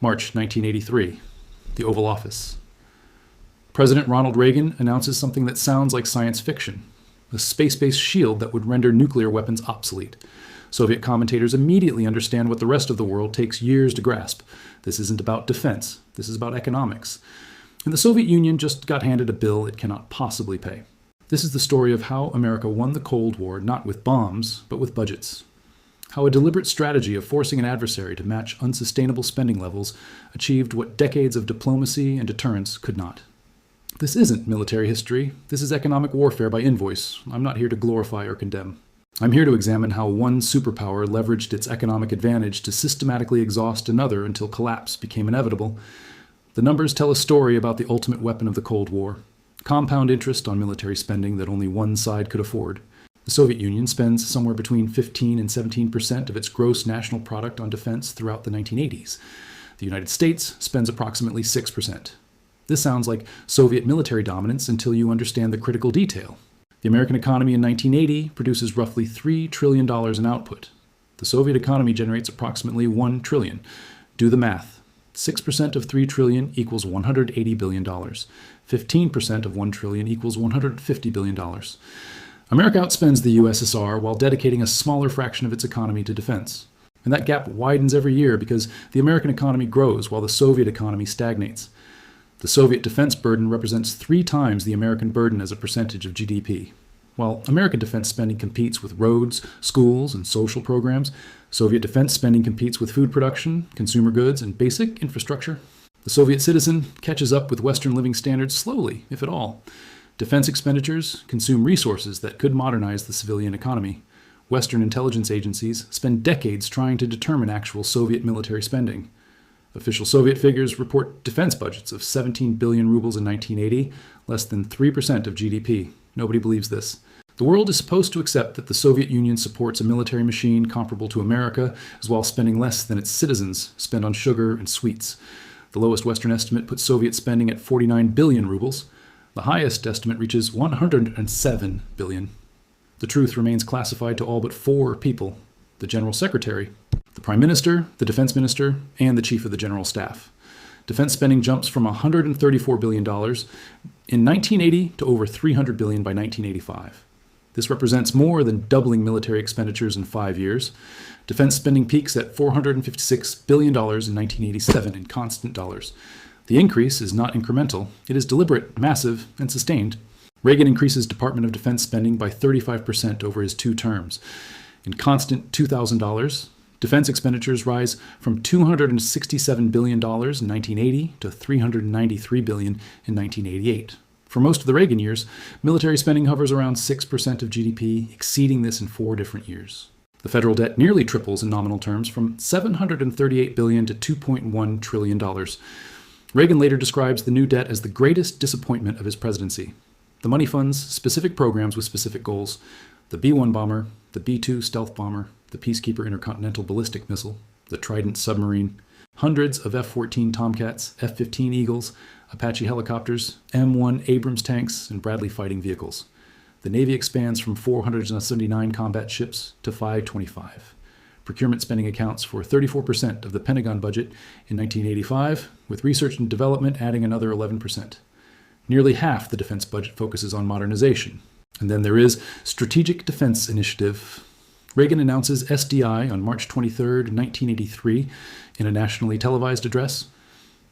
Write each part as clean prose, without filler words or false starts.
March 1983, the Oval Office. President Ronald Reagan announces something that sounds like science fiction, a space-based shield that would render nuclear weapons obsolete. Soviet commentators immediately understand what the rest of the world takes years to grasp. This isn't about defense. This is about economics. And the Soviet Union just got handed a bill it cannot possibly pay. This is the story of how America won the Cold War not with bombs, but with budgets. How a deliberate strategy of forcing an adversary to match unsustainable spending levels achieved what decades of diplomacy and deterrence could not. This isn't military history. This is economic warfare by invoice. I'm not here to glorify or condemn. I'm here to examine how one superpower leveraged its economic advantage to systematically exhaust another until collapse became inevitable. The numbers tell a story about the ultimate weapon of the Cold War: compound interest on military spending that only one side could afford. The Soviet Union spends somewhere between 15 and 17% of its gross national product on defense throughout the 1980s. The United States spends approximately 6%. This sounds like Soviet military dominance until you understand the critical detail. The American economy in 1980 produces roughly $3 trillion in output. The Soviet economy generates approximately $1 trillion. Do the math. 6% of $3 trillion equals $180 billion. 15% of $1 trillion equals $150 billion. America outspends the USSR while dedicating a smaller fraction of its economy to defense. And that gap widens every year because the American economy grows while the Soviet economy stagnates. The Soviet defense burden represents 3 times the American burden as a percentage of GDP. While American defense spending competes with roads, schools, and social programs, Soviet defense spending competes with food production, consumer goods, and basic infrastructure. The Soviet citizen catches up with Western living standards slowly, if at all. Defense expenditures consume resources that could modernize the civilian economy. Western intelligence agencies spend decades trying to determine actual Soviet military spending. Official Soviet figures report defense budgets of 17 billion rubles in 1980, less than 3% of GDP. Nobody believes this. The world is supposed to accept that the Soviet Union supports a military machine comparable to America, as well as spending less than its citizens spend on sugar and sweets. The lowest Western estimate puts Soviet spending at 49 billion rubles. The highest estimate reaches 107 billion. The truth remains classified to all but 4 people: the General Secretary, the Prime Minister, the Defense Minister, and the Chief of the General Staff. Defense spending jumps from $134 billion in 1980 to over $300 billion by 1985. This represents more than doubling military expenditures in 5 years. Defense spending peaks at $456 billion in 1987 in constant dollars. The increase is not incremental. It is deliberate, massive, and sustained. Reagan increases Department of Defense spending by 35% over his 2 terms. In constant $2,000, defense expenditures rise from $267 billion in 1980 to $393 billion in 1988. For most of the Reagan years, military spending hovers around 6% of GDP, exceeding this in 4 different years. The federal debt nearly triples in nominal terms from $738 billion to $2.1 trillion. Reagan later describes the new debt as the greatest disappointment of his presidency. The money funds specific programs with specific goals: the B-1 bomber, the B-2 stealth bomber, the Peacekeeper intercontinental ballistic missile, the Trident submarine, hundreds of F-14 Tomcats, F-15 Eagles, Apache helicopters, M1 Abrams tanks, and Bradley fighting vehicles. The Navy expands from 479 combat ships to 525. Procurement spending accounts for 34% of the Pentagon budget in 1985, with research and development adding another 11%. Nearly half the defense budget focuses on modernization. And then there is Strategic Defense Initiative. Reagan announces SDI on March 23, 1983, in a nationally televised address.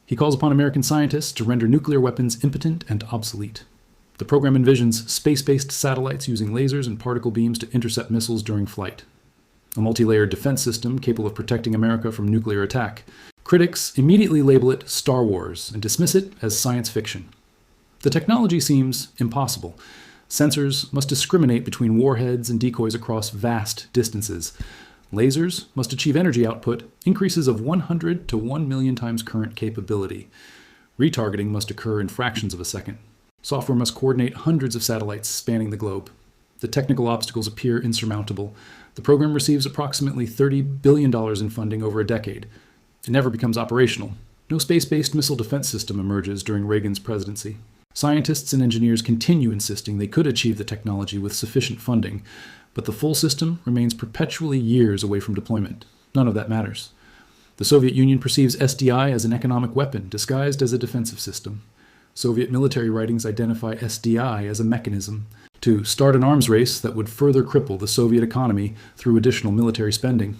He calls upon American scientists to render nuclear weapons impotent and obsolete. The program envisions space-based satellites using lasers and particle beams to intercept missiles during flight. A multi-layered defense system capable of protecting America from nuclear attack. Critics immediately label it Star Wars and dismiss it as science fiction. The technology seems impossible. Sensors must discriminate between warheads and decoys across vast distances. Lasers must achieve energy output increases of 100 to 1 million times current capability. Retargeting must occur in fractions of a second. Software must coordinate hundreds of satellites spanning the globe. The technical obstacles appear insurmountable. The program receives approximately $30 billion in funding over a decade. It never becomes operational. No space-based missile defense system emerges during Reagan's presidency. Scientists and engineers continue insisting they could achieve the technology with sufficient funding, but the full system remains perpetually years away from deployment. None of that matters. The Soviet Union perceives SDI as an economic weapon disguised as a defensive system. Soviet military writings identify SDI as a mechanism to start an arms race that would further cripple the Soviet economy through additional military spending.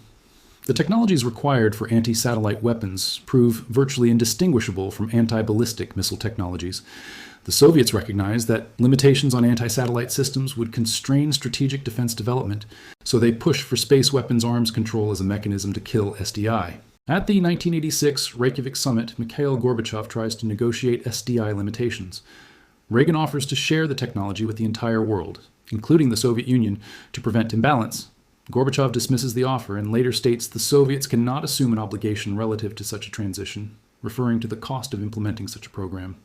The technologies required for anti-satellite weapons prove virtually indistinguishable from anti-ballistic missile technologies. The Soviets recognized that limitations on anti-satellite systems would constrain strategic defense development, so they pushed for space weapons arms control as a mechanism to kill SDI. At the 1986 Reykjavik summit, Mikhail Gorbachev tries to negotiate SDI limitations. Reagan offers to share the technology with the entire world, including the Soviet Union, to prevent imbalance. Gorbachev dismisses the offer and later states the Soviets cannot assume an obligation relative to such a transition, referring to the cost of implementing such a program.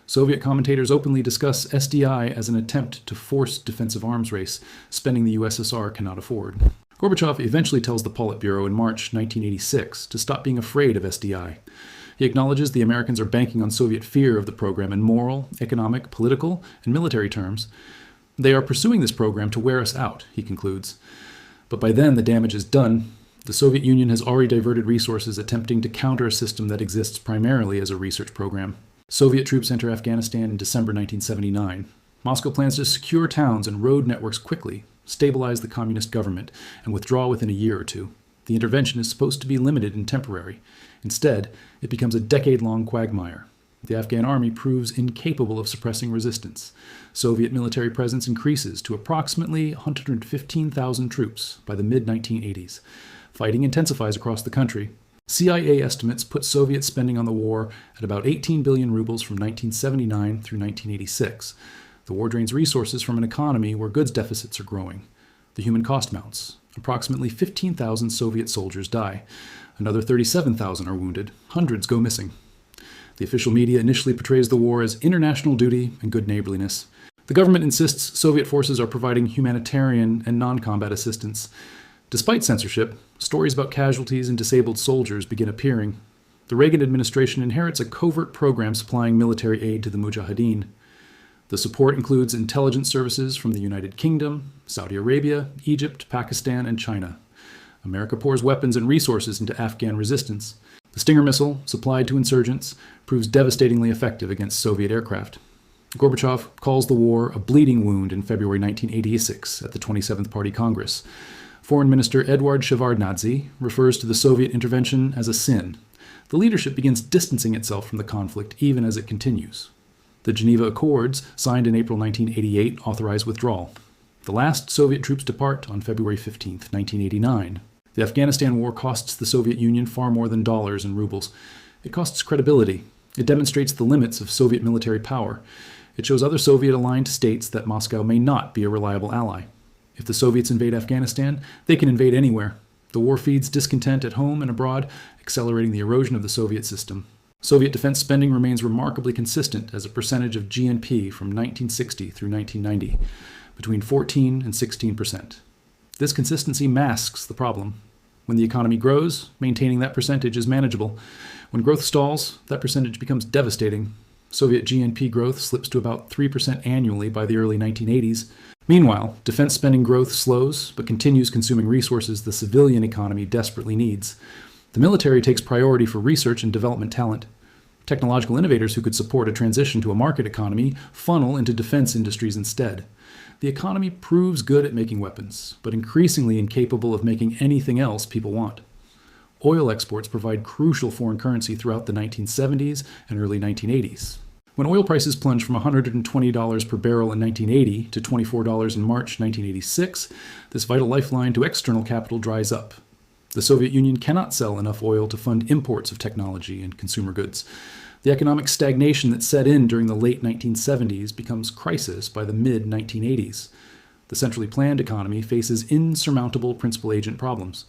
Soviet commentators openly discuss SDI as an attempt to force defensive arms race, spending the USSR cannot afford. Gorbachev eventually tells the Politburo in March 1986 to stop being afraid of SDI. He acknowledges the Americans are banking on Soviet fear of the program in moral, economic, political, and military terms. They are pursuing this program to wear us out, he concludes. But by then, the damage is done. The Soviet Union has already diverted resources attempting to counter a system that exists primarily as a research program. Soviet troops enter Afghanistan in December 1979. Moscow plans to secure towns and road networks quickly, stabilize the communist government, and withdraw within a year or two. The intervention is supposed to be limited and temporary. Instead, it becomes a decade-long quagmire. The Afghan army proves incapable of suppressing resistance. Soviet military presence increases to approximately 115,000 troops by the mid-1980s. Fighting intensifies across the country. CIA estimates put Soviet spending on the war at about 18 billion rubles from 1979 through 1986. The war drains resources from an economy where goods deficits are growing. The human cost mounts. Approximately 15,000 Soviet soldiers die. Another 37,000 are wounded. Hundreds go missing. The official media initially portrays the war as international duty and good neighborliness. The government insists Soviet forces are providing humanitarian and non-combat assistance. Despite censorship, stories about casualties and disabled soldiers begin appearing. The Reagan administration inherits a covert program supplying military aid to the Mujahideen. The support includes intelligence services from the United Kingdom, Saudi Arabia, Egypt, Pakistan, and China. America pours weapons and resources into Afghan resistance. The Stinger missile, supplied to insurgents, proves devastatingly effective against Soviet aircraft. Gorbachev calls the war a bleeding wound in February 1986 at the 27th Party Congress. Foreign Minister Eduard Shevardnadze refers to the Soviet intervention as a sin. The leadership begins distancing itself from the conflict even as it continues. The Geneva Accords, signed in April 1988, authorize withdrawal. The last Soviet troops depart on February 15, 1989. The Afghanistan war costs the Soviet Union far more than dollars and rubles. It costs credibility. It demonstrates the limits of Soviet military power. It shows other Soviet-aligned states that Moscow may not be a reliable ally. If the Soviets invade Afghanistan, they can invade anywhere. The war feeds discontent at home and abroad, accelerating the erosion of the Soviet system. Soviet defense spending remains remarkably consistent as a percentage of GNP from 1960 through 1990, between 14 and 16%. This consistency masks the problem. When the economy grows, maintaining that percentage is manageable. When growth stalls, that percentage becomes devastating. Soviet GNP growth slips to about 3% annually by the early 1980s. Meanwhile, defense spending growth slows, but continues consuming resources the civilian economy desperately needs. The military takes priority for research and development talent. Technological innovators who could support a transition to a market economy funnel into defense industries instead. The economy proves good at making weapons, but increasingly incapable of making anything else people want. Oil exports provide crucial foreign currency throughout the 1970s and early 1980s. When oil prices plunged from $120 per barrel in 1980 to $24 in March 1986, this vital lifeline to external capital dries up. The Soviet Union cannot sell enough oil to fund imports of technology and consumer goods. The economic stagnation that set in during the late 1970s becomes crisis by the mid-1980s. The centrally planned economy faces insurmountable principal agent problems.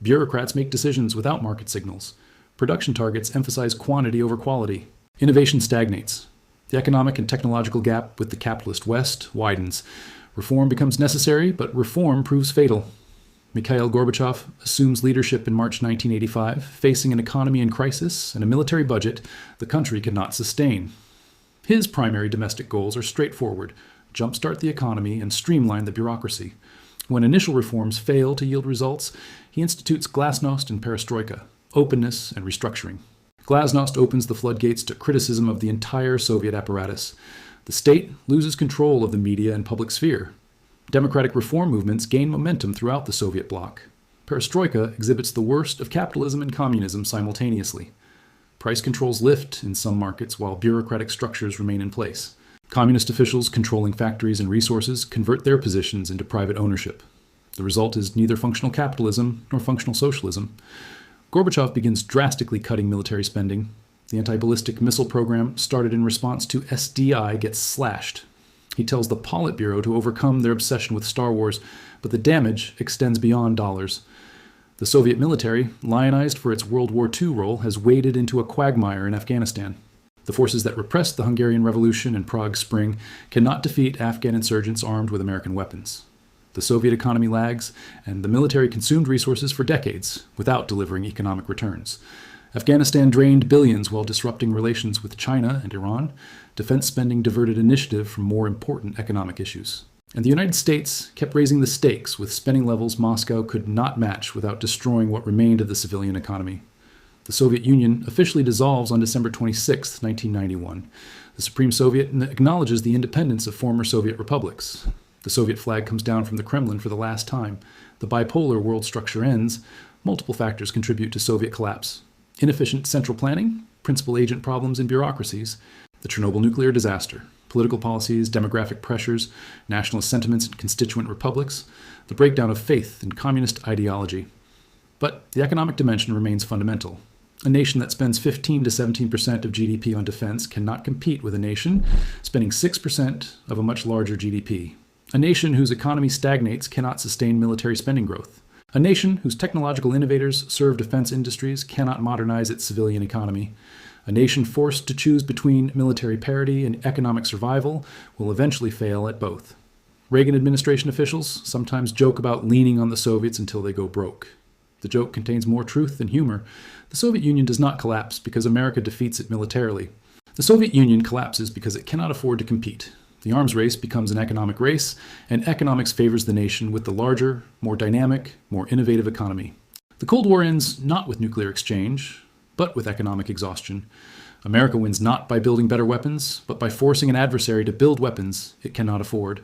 Bureaucrats make decisions without market signals. Production targets emphasize quantity over quality. Innovation stagnates. The economic and technological gap with the capitalist West widens. Reform becomes necessary, but reform proves fatal. Mikhail Gorbachev assumes leadership in March 1985, facing an economy in crisis and a military budget the country cannot sustain. His primary domestic goals are straightforward: jumpstart the economy and streamline the bureaucracy. When initial reforms fail to yield results, he institutes glasnost and perestroika. openness, and restructuring. Glasnost opens the floodgates to criticism of the entire Soviet apparatus. The state loses control of the media and public sphere. Democratic reform movements gain momentum throughout the Soviet bloc. Perestroika exhibits the worst of capitalism and communism simultaneously. Price controls lift in some markets while bureaucratic structures remain in place. Communist officials controlling factories and resources convert their positions into private ownership. The result is neither functional capitalism nor functional socialism. Gorbachev begins drastically cutting military spending. The anti-ballistic missile program started in response to SDI gets slashed. He tells the Politburo to overcome their obsession with Star Wars, but the damage extends beyond dollars. The Soviet military, lionized for its World War II role, has waded into a quagmire in Afghanistan. The forces that repressed the Hungarian Revolution and Prague Spring cannot defeat Afghan insurgents armed with American weapons. The Soviet economy lags, and the military consumed resources for decades without delivering economic returns. Afghanistan drained billions while disrupting relations with China and Iran. Defense spending diverted initiative from more important economic issues. And the United States kept raising the stakes with spending levels Moscow could not match without destroying what remained of the civilian economy. The Soviet Union officially dissolves on December 26, 1991. The Supreme Soviet acknowledges the independence of former Soviet republics. The Soviet flag comes down from the Kremlin for the last time. The bipolar world structure ends. Multiple factors contribute to Soviet collapse. Inefficient central planning, principal agent problems in bureaucracies, the Chernobyl nuclear disaster, political policies, demographic pressures, nationalist sentiments in constituent republics, the breakdown of faith in communist ideology. But the economic dimension remains fundamental. A nation that spends 15 to 17% of GDP on defense cannot compete with a nation spending 6% of a much larger GDP. A nation whose economy stagnates cannot sustain military spending growth. A nation whose technological innovators serve defense industries cannot modernize its civilian economy. A nation forced to choose between military parity and economic survival will eventually fail at both. Reagan administration officials sometimes joke about leaning on the Soviets until they go broke. The joke contains more truth than humor. The Soviet Union does not collapse because America defeats it militarily. The Soviet Union collapses because it cannot afford to compete. The arms race becomes an economic race, and economics favors the nation with the larger, more dynamic, more innovative economy. The Cold War ends not with nuclear exchange, but with economic exhaustion. America wins not by building better weapons, but by forcing an adversary to build weapons it cannot afford.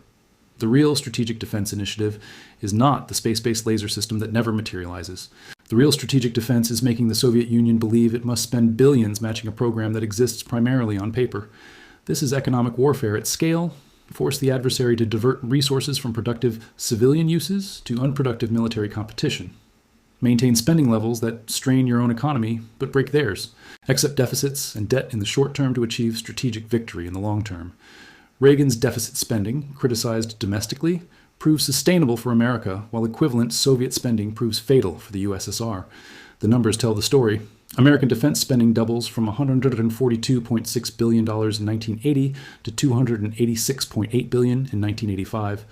The real strategic defense initiative is not the space-based laser system that never materializes. The real strategic defense is making the Soviet Union believe it must spend billions matching a program that exists primarily on paper. This is economic warfare at scale. Force the adversary to divert resources from productive civilian uses to unproductive military competition. Maintain spending levels that strain your own economy, but break theirs. Accept deficits and debt in the short term to achieve strategic victory in the long term. Reagan's deficit spending, criticized domestically, proves sustainable for America, while equivalent Soviet spending proves fatal for the USSR. The numbers tell the story. American defense spending doubles from $142.6 billion in 1980 to $286.8 billion in 1985.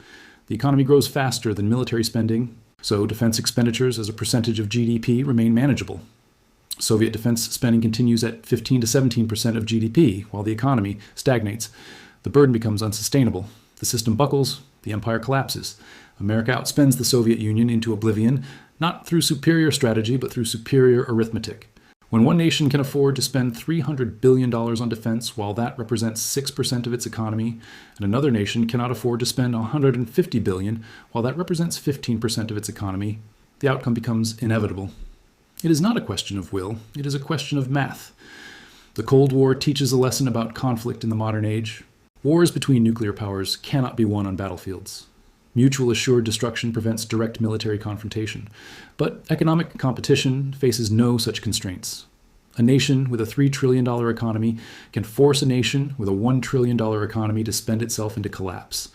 The economy grows faster than military spending, so defense expenditures as a percentage of GDP remain manageable. Soviet defense spending continues at 15 to 17% of GDP, while the economy stagnates. The burden becomes unsustainable. The system buckles, the empire collapses. America outspends the Soviet Union into oblivion, not through superior strategy, but through superior arithmetic. When one nation can afford to spend $300 billion on defense, while that represents 6% of its economy, and another nation cannot afford to spend $150 billion, while that represents 15% of its economy, the outcome becomes inevitable. It is not a question of will, it is a question of math. The Cold War teaches a lesson about conflict in the modern age. Wars between nuclear powers cannot be won on battlefields. Mutual assured destruction prevents direct military confrontation, but economic competition faces no such constraints. A nation with a $3 trillion economy can force a nation with a $1 trillion economy to spend itself into collapse.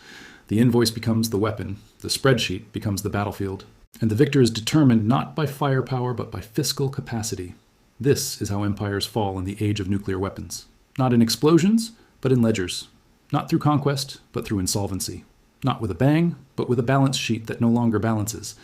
The invoice becomes the weapon, the spreadsheet becomes the battlefield, and the victor is determined not by firepower but by fiscal capacity. This is how empires fall in the age of nuclear weapons. Not in explosions, but in ledgers. Not through conquest, but through insolvency. Not with a bang, but with a balance sheet that no longer balances.